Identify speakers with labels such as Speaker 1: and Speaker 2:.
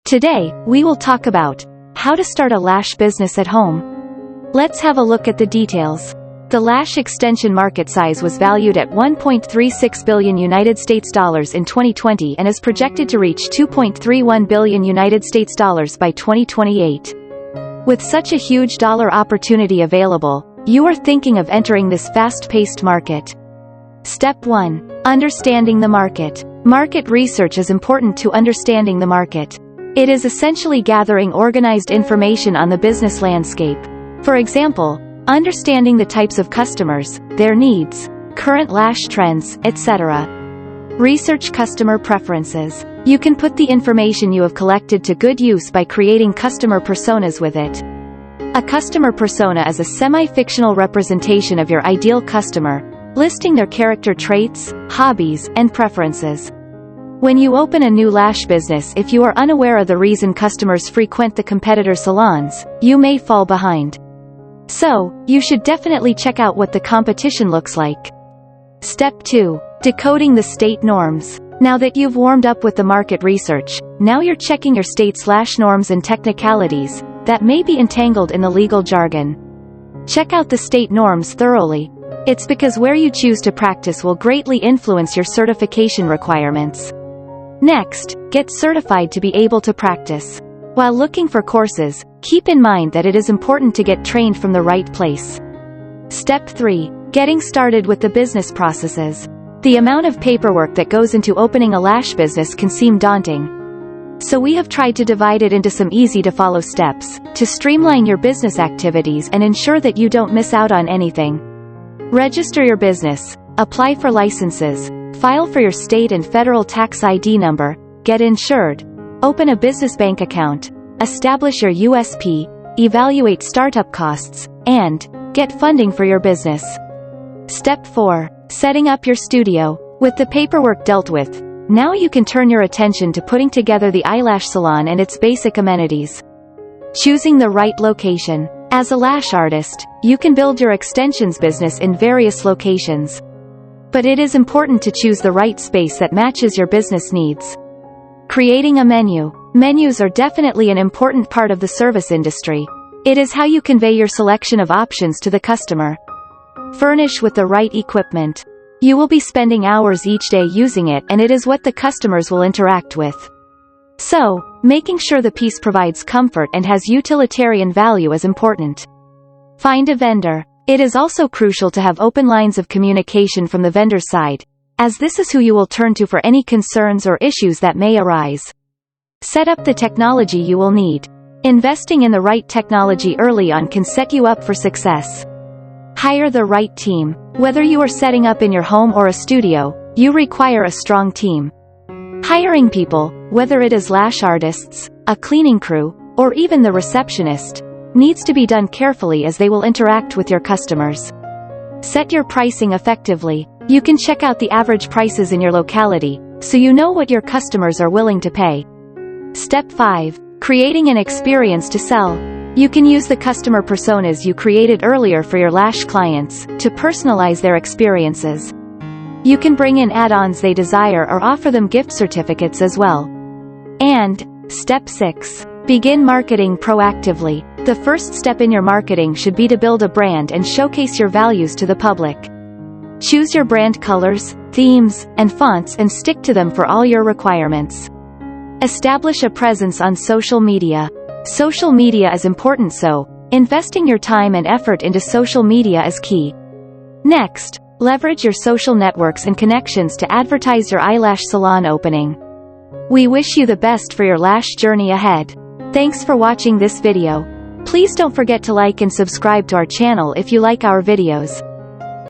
Speaker 1: Today, we will talk about how to start a lash business at home. Let's have a look at the details. The lash extension market size was valued at $1.36 billion United States dollars in 2020 and is projected to reach $2.31 billion United States dollars by 2028. With such a huge dollar opportunity available, you are thinking of entering this fast-paced market. Step 1. Understanding the market. Market research is important to understanding the market. It is essentially gathering organized information on the business landscape. For example, understanding the types of customers, their needs, current lash trends, etc. Research customer preferences. You can put the information you have collected to good use by creating customer personas with it. A customer persona is a semi-fictional representation of your ideal customer, listing their character traits, hobbies, and preferences. When you open a new lash business, if you are unaware of the reason customers frequent the competitor salons, you may fall behind. So, you should definitely check out what the competition looks like. Step 2. Decoding the state norms. Now that you've warmed up with the market research, now you're checking your state's lash norms and technicalities that may be entangled in the legal jargon. Check out the state norms thoroughly. It's because where you choose to practice will greatly influence your certification requirements. Next, get certified to be able to practice. While looking for courses, keep in mind that it is important to get trained from the right place. Step 3. Getting started with the business processes. The amount of paperwork that goes into opening a lash business can seem daunting. So we have tried to divide it into some easy-to-follow steps, to streamline your business activities and ensure that you don't miss out on anything. Register your business, apply for licenses, file for your state and federal tax ID number, get insured, open a business bank account, establish your USP, evaluate startup costs, and get funding for your business. Step 4. Setting up your studio. With the paperwork dealt with, now you can turn your attention to putting together the eyelash salon and its basic amenities. Choosing the right location. As a lash artist, you can build your extensions business in various locations. But it is important to choose the right space that matches your business needs. Creating a menu. Menus are definitely an important part of the service industry. It is how you convey your selection of options to the customer. Furnish with the right equipment. You will be spending hours each day using it, and it is what the customers will interact with. So, making sure the piece provides comfort and has utilitarian value is important. Find a vendor. It is also crucial to have open lines of communication from the vendor's side, as this is who you will turn to for any concerns or issues that may arise. Set up the technology you will need. Investing in the right technology early on can set you up for success. Hire the right team. Whether you are setting up in your home or a studio, you require a strong team. Hiring people, whether it is lash artists, a cleaning crew, or even the receptionist, needs to be done carefully as they will interact with your customers. Set your pricing effectively. You can check out the average prices in your locality, so you know what your customers are willing to pay. Step 5. Creating an experience to sell. You can use the customer personas you created earlier for your lash clients to personalize their experiences. You can bring in add-ons they desire or offer them gift certificates as well. And, Step 6. Begin marketing proactively. The first step in your marketing should be to build a brand and showcase your values to the public. Choose your brand colors, themes, and fonts and stick to them for all your requirements. Establish a presence on social media. Social media is important, so investing your time and effort into social media is key. Next, leverage your social networks and connections to advertise your eyelash salon opening. We wish you the best for your lash journey ahead. Thanks for watching this video. Please don't forget to like and subscribe to our channel if you like our videos.